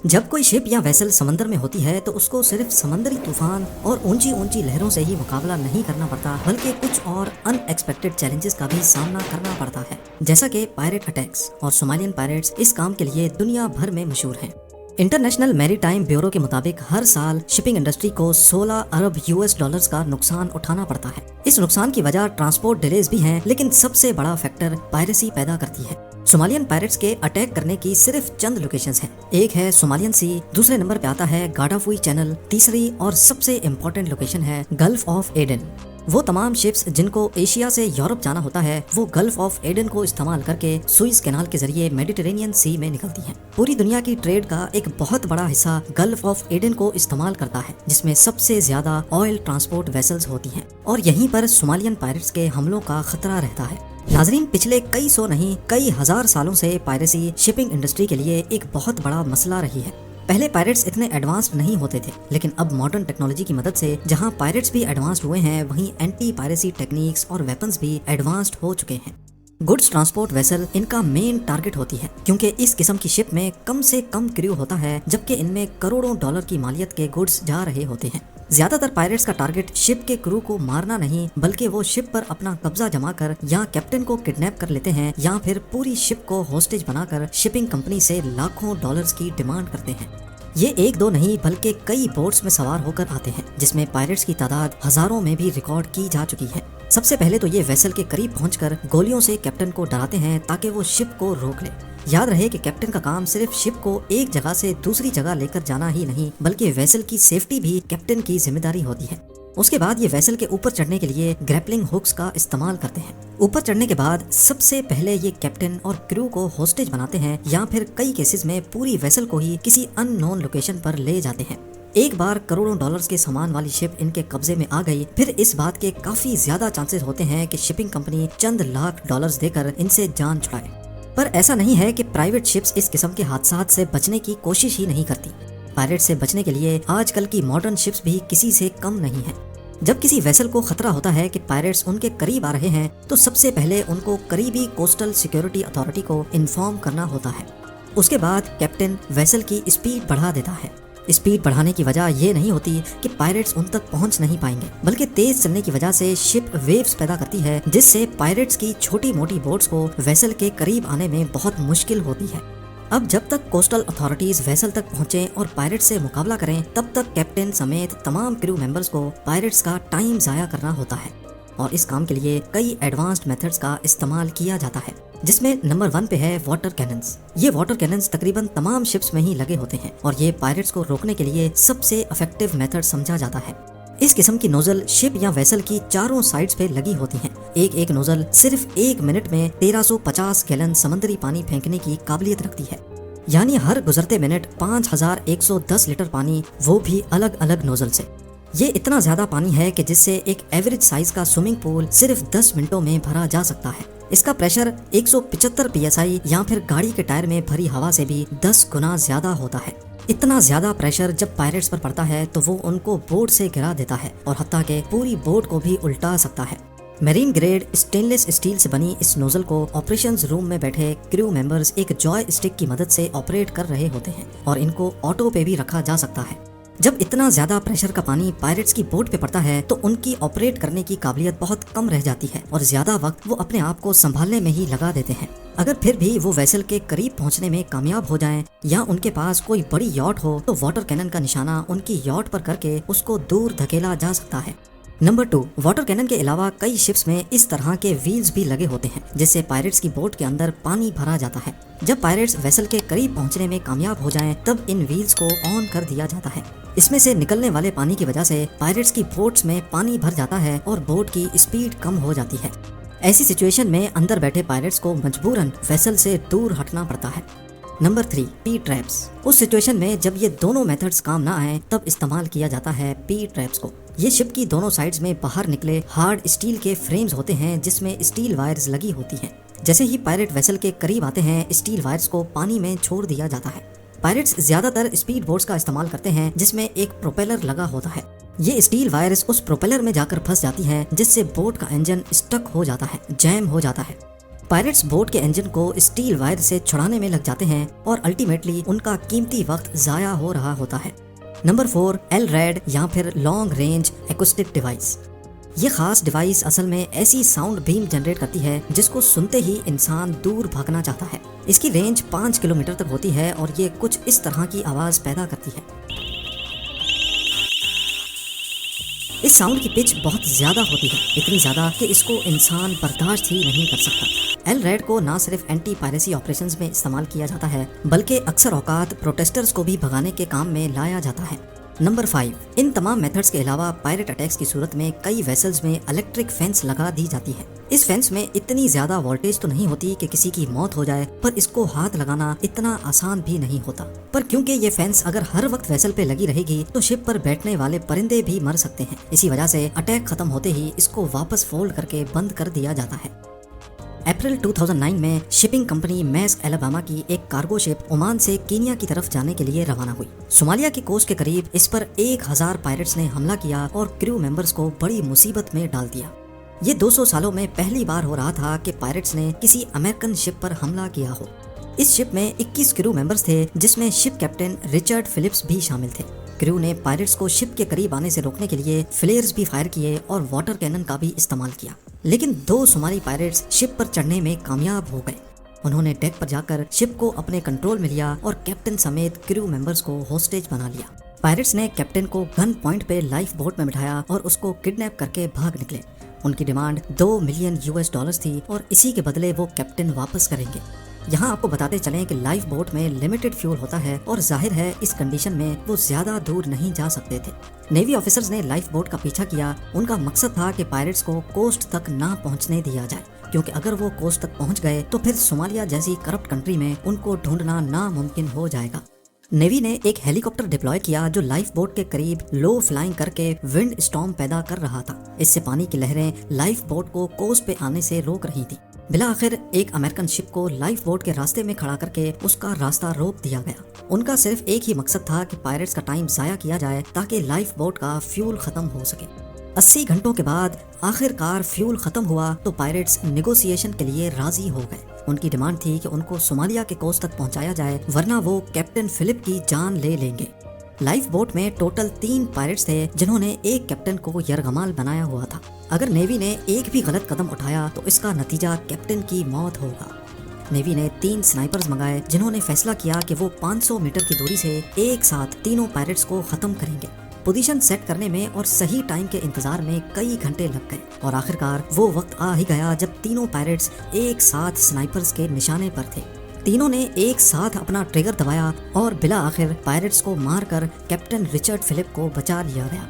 जब कोई शिप या वेसल समंदर में होती है तो उसको सिर्फ समंदरी तूफान और ऊंची ऊंची लहरों से ही मुकाबला नहीं करना पड़ता, बल्कि कुछ और अनएक्सपेक्टेड चैलेंजेस का भी सामना करना पड़ता है, जैसा कि पायरेट अटैक्स। और सोमालियन पायरेट्स इस काम के लिए दुनिया भर में मशहूर हैं। इंटरनेशनल मैरीटाइम ब्यूरो के मुताबिक हर साल शिपिंग इंडस्ट्री को 16 अरब यूएस डॉलर्स का नुकसान उठाना पड़ता है। इस नुकसान की वजह ट्रांसपोर्ट डिलेज भी हैं, लेकिन सबसे बड़ा फैक्टर पायरेसी पैदा करती है। सोमालियन पायरेट्स के अटैक करने की सिर्फ चंद लोकेशंस हैं। एक है सोमालियन सी, दूसरे नंबर पे आता है गाडाफुई चैनल, तीसरी और सबसे इम्पोर्टेंट लोकेशन है गल्फ ऑफ एडन। वो तमाम शिप्स जिनको एशिया से यूरोप जाना होता है, वो गल्फ ऑफ एडन को इस्तेमाल करके सुइज कैनाल के जरिए मेडिटेरेनियन सी में निकलती हैं। पूरी दुनिया की ट्रेड का एक बहुत बड़ा हिस्सा गल्फ ऑफ एडन को इस्तेमाल करता है, जिसमें सबसे ज्यादा ऑयल ट्रांसपोर्ट वेसल्स होती हैं, और यहीं पर सोमालियन पायरेट्स के हमलों का खतरा रहता है। नाजरीन, पिछले कई सौ नहीं कई हजार सालों से पायरेसी शिपिंग इंडस्ट्री के लिए एक बहुत बड़ा मसला रही है। पहले पायरेट्स इतने एडवांस्ड नहीं होते थे, लेकिन अब मॉडर्न टेक्नोलॉजी की मदद से जहां पायरेट्स भी एडवांस्ड हुए हैं, वहीं एंटी पायरेसी टेक्निक्स और वेपन्स भी एडवांस्ड हो चुके हैं। गुड्स ट्रांसपोर्ट वेसल इनका मेन टारगेट होती है, क्योंकि इस किस्म की शिप में कम से कम क्रू होता है, जबकि इनमें करोड़ों डॉलर की मालियत के गुड्स जा रहे होते हैं। ज्यादातर पायरेट्स का टारगेट शिप के क्रू को मारना नहीं, बल्कि वो शिप पर अपना कब्जा जमा कर या कैप्टन को किडनैप कर लेते हैं, या फिर पूरी शिप को होस्टेज बनाकर शिपिंग कंपनी से लाखों डॉलर्स की डिमांड करते हैं। ये एक दो नहीं बल्कि कई बोट्स में सवार होकर आते हैं, जिसमें पायरेट्स की तादाद हजारों में भी रिकॉर्ड की जा चुकी है। सबसे पहले तो ये वेसल के करीब पहुंचकर गोलियों से कैप्टन को डराते हैं, ताकि वो शिप को रोक ले। याद रहे कि कैप्टन का काम सिर्फ शिप को एक जगह से दूसरी जगह लेकर जाना ही नहीं, बल्कि वेसल की सेफ्टी भी कैप्टन की जिम्मेदारी होती है। उसके बाद ये वेसल के ऊपर चढ़ने के लिए ग्रैपलिंग हुक्स का इस्तेमाल करते हैं। ऊपर चढ़ने के बाद सबसे पहले ये कैप्टन और क्रू को होस्टेज बनाते हैं, या फिर कई केसेस में पूरी वेसल को ही किसी अननोन लोकेशन पर ले जाते हैं। एक बार करोड़ों डॉलर्स के सामान वाली शिप इनके कब्जे में आ गई, फिर इस बात के काफी ज्यादा चांसेस होते हैं कि शिपिंग कंपनी चंद लाख डॉलर्स देकर इनसे जान छुड़ाए। पर ऐसा नहीं है कि प्राइवेट शिप्स इस किस्म के हादसात से बचने की कोशिश ही नहीं करती। पायरेट से बचने के लिए आजकल की मॉडर्न शिप्स भी किसी से कम नहीं है। जब किसी वेसल को खतरा होता है कि पायरेट्स उनके करीब आ रहे हैं, तो सबसे पहले उनको करीबी कोस्टल सिक्योरिटी अथॉरिटी को इन्फॉर्म करना होता है। उसके बाद कैप्टन वेसल की स्पीड बढ़ा देता है। स्पीड बढ़ाने की वजह ये नहीं होती कि पायरेट्स उन तक पहुंच नहीं पाएंगे, बल्कि तेज चलने की वजह से शिप वेव्स पैदा करती है, जिससे पायरेट्स की छोटी मोटी बोट्स को वेसल के करीब आने में बहुत मुश्किल होती है। अब जब तक कोस्टल अथॉरिटीज वेसल तक पहुंचे और पायरेट्स से मुकाबला करें, तब तक कैप्टन समेत तमाम क्रू मेंबर्स को पायरेट्स का टाइम जाया करना होता है। और इस काम के लिए कई एडवांस्ड मेथड्स का इस्तेमाल किया जाता है, जिसमें नंबर 1 पे है वाटर कैनन्स। ये वाटर कैनन्स तकरीबन तमाम शिप्स में ही लगे होते हैं, और ये पायरेट्स को रोकने के लिए सबसे इफेक्टिव मेथड समझा जाता है। इस किस्म की नोजल शिप या वेसल की चारों साइड्स पे लगी होती हैं। एक नोजल सिर्फ 1 मिनट में 1350 गैलन समुद्री पानी फेंकने की काबिलियत रखती है, यानी हर गुजरते मिनट 5110 लीटर पानी, वो भी अलग अलग नोजल से। ये इतना ज्यादा पानी है कि जिससे एक एवरेज साइज का स्विमिंग पूल सिर्फ 10 मिनटों में भरा जा सकता है। इसका प्रेशर 175 psi या फिर गाड़ी के टायर में भरी हवा से भी 10 गुना ज्यादा होता है। इतना ज्यादा प्रेशर जब पायरेट्स पर पड़ता है तो वो उनको बोट से गिरा देता है, और हत्ता के पूरी बोट को भी उल्टा सकता है। मेरीन ग्रेड स्टेनलेस स्टील से बनी इस नोजल को ऑपरेशंस रूम में बैठे क्रू मेंबर्स एक जॉय स्टिक की मदद से ऑपरेट कर रहे होते हैं, और इनको ऑटो पे भी रखा जा सकता है। जब इतना ज्यादा प्रेशर का पानी पायरेट्स की बोट पे पड़ता है, तो उनकी ऑपरेट करने की काबिलियत बहुत कम रह जाती है, और ज्यादा वक्त वो अपने आप को संभालने में ही लगा देते हैं। अगर फिर भी वो वेसल के करीब पहुंचने में कामयाब हो जाएं, या उनके पास कोई बड़ी यॉट हो, तो वाटर कैनन का निशाना उनकी यॉट पर करके उसको दूर धकेला जा सकता है। नंबर 2, वाटर कैनन के अलावा कई शिप्स में इस तरह के व्हील्स भी लगे होते हैं, जिससे पायरेट्स की बोट के अंदर पानी भरा जाता है। जब पायरेट्स वेसल के करीब पहुंचने में कामयाब हो जाएं, तब इन व्हील्स को ऑन कर दिया जाता है। इसमें से निकलने वाले पानी की वजह से पायरेट्स की बोट्स में पानी भर जाता है और बोट की स्पीड कम हो जाती है। ऐसी सिचुएशन में अंदर बैठे पायरेट्स को मजबूरन वेसल से दूर हटना पड़ता है। Number 3, P traps. उस सिचुएशन में जब ये दोनों मेथड्स काम ना आए, तब इस्तेमाल किया जाता है पी ट्रैप्स को। ये शिप की दोनों साइड्स में बाहर निकले हार्ड स्टील के फ्रेम्स होते हैं, जिसमें स्टील वायर्स लगी होती हैं। जैसे ही पायरेट वेसल के करीब आते हैं, स्टील वायर्स को पानी में छोड़ दिया जाता है। पायरेट्स ज्यादातर स्पीड बोट्स का इस्तेमाल करते हैं, जिसमें एक प्रोपेलर लगा होता है। ये स्टील वायर्स उस प्रोपेलर में जाकर फंस जाती हैं, जिससे बोट का इंजन स्टक हो जाता है, जैम हो जाता है। पायरेट्स बोट के इंजन को स्टील वायर से छुड़ाने में लग जाते हैं और अल्टीमेटली उनका कीमती वक्त जाया हो रहा होता है। नंबर 4, LRAD या फिर लॉन्ग रेंज एक्यूस्टिक डिवाइस। ये खास डिवाइस असल में ऐसी साउंड बीम जनरेट करती है जिसको सुनते ही इंसान दूर भागना चाहता है। इसकी रेंज 5 किलोमीटर तक होती है और ये कुछ इस तरह की आवाज पैदा करती है। इस साउंड की पिच बहुत ज्यादा होती है, इतनी ज्यादा कि इसको इंसान बर्दाश्त ही नहीं कर सकता। LRAD को ना सिर्फ एंटी पायरेसी ऑपरेशंस में इस्तेमाल किया जाता है बल्कि अक्सर औकात प्रोटेस्टर्स को भी भगाने के काम में लाया जाता है। नंबर 5, इन तमाम मेथड्स के अलावा पायरेट अटैक्स की सूरत में कई वेसल्स में इलेक्ट्रिक फेंस लगा दी जाती है। इस फेंस में इतनी ज्यादा वोल्टेज तो नहीं होती कि किसी की मौत हो जाए, पर इसको हाथ लगाना इतना आसान भी नहीं होता। पर क्योंकि ये फेंस अगर हर वक्त वेसल पे लगी रहेगी तो शिप पर बैठने वाले परिंदे भी मर सकते हैं। इसी वजह से अटैक खत्म होते ही इसको वापस फोल्ड करके बंद कर दिया जाता है। अप्रैल 2009 में शिपिंग कंपनी मैस्क एलाबामा की एक कार्गो शिप ओमान से कीनिया की तरफ जाने के लिए रवाना हुई। सोमालिया की कोस्ट के करीब इस पर 1000 पायरेट्स ने हमला किया और क्रू मेंबर्स को बड़ी मुसीबत में डाल दिया। ये 200 सालों में पहली बार हो रहा था कि पायरेट्स ने किसी अमेरिकन शिप पर हमला किया हो। इस शिप में 21 क्रू मेंबर्स थे, जिसमें शिप कैप्टन रिचर्ड फिलिप्स भी शामिल थे। क्रू ने पायरेट्स को शिप के करीब आने से रोकने के लिए फ्लेयर्स भी फायर किए और वाटर कैनन का भी इस्तेमाल किया, लेकिन 2 सोमाली पायरेट्स शिप पर चढ़ने में कामयाब हो गए। उन्होंने डेक पर जाकर शिप को अपने कंट्रोल में लिया और कैप्टन समेत क्रू मेंबर्स को होस्टेज बना लिया। पायरेट्स ने कैप्टन को गन पॉइंट पे लाइफ बोट में बिठाया और उसको किडनैप करके भाग निकले। उनकी डिमांड $2 मिलियन थी और इसी के बदले वो कैप्टन वापस करेंगे। यहाँ आपको बताते चलें कि लाइफ बोट में लिमिटेड फ्यूल होता है और जाहिर है इस कंडीशन में वो ज्यादा दूर नहीं जा सकते थे। नेवी ऑफिसर्स ने लाइफ बोट का पीछा किया। उनका मकसद था कि पायरेट्स को कोस्ट तक ना पहुँचने दिया जाए, क्योंकि अगर वो कोस्ट तक पहुँच गए तो फिर सोमालिया जैसी करप्ट कंट्री में उनको ढूंढना नामुमकिन हो जाएगा। नेवी ने एक हेलीकॉप्टर डिप्लॉय किया जो लाइफ बोट के करीब लो फ्लाइंग करके विंड स्टॉर्म पैदा कर रहा था। इससे पानी की लहरें लाइफ बोट को कोस्ट पे आने से रोक रही थी। बिला आखिर एक अमेरिकन शिप को लाइफ बोट के रास्ते में खड़ा करके उसका रास्ता रोक दिया गया। उनका सिर्फ एक ही मकसद था कि पायरेट्स का टाइम जाया किया जाए ताकि लाइफ बोट का फ्यूल खत्म हो सके। 80 घंटों के बाद आखिरकार फ्यूल खत्म हुआ तो पायरेट्स नेगोशिएशन के लिए राजी हो गए। उनकी डिमांड थी कि उनको सोमालिया के कोस्ट तक पहुंचाया जाए, वरना वो कैप्टन फिलिप की जान ले लेंगे। लाइफ बोट में टोटल 3 पायरेट्स थे, जिन्होंने एक कैप्टन को यरगमाल बनाया हुआ था। अगर नेवी ने एक भी गलत कदम उठाया तो इसका नतीजा कैप्टन की मौत होगा। नेवी ने 3 स्नाइपर्स मंगाए, जिन्होंने फैसला किया कि वो 500 मीटर की दूरी से एक साथ तीनों पायरेट्स को खत्म करेंगे। पोजीशन सेट करने में और सही टाइम के इंतजार में कई घंटे लग गए और आखिरकार वो वक्त आ ही गया जब तीनों पायरेट्स एक साथ स्नाइपर्स के निशाने पर थे। तीनों ने एक साथ अपना ट्रिगर दबाया और बिला आखिर पायरेट्स को मारकर कैप्टन रिचर्ड फिलिप को बचा लिया गया।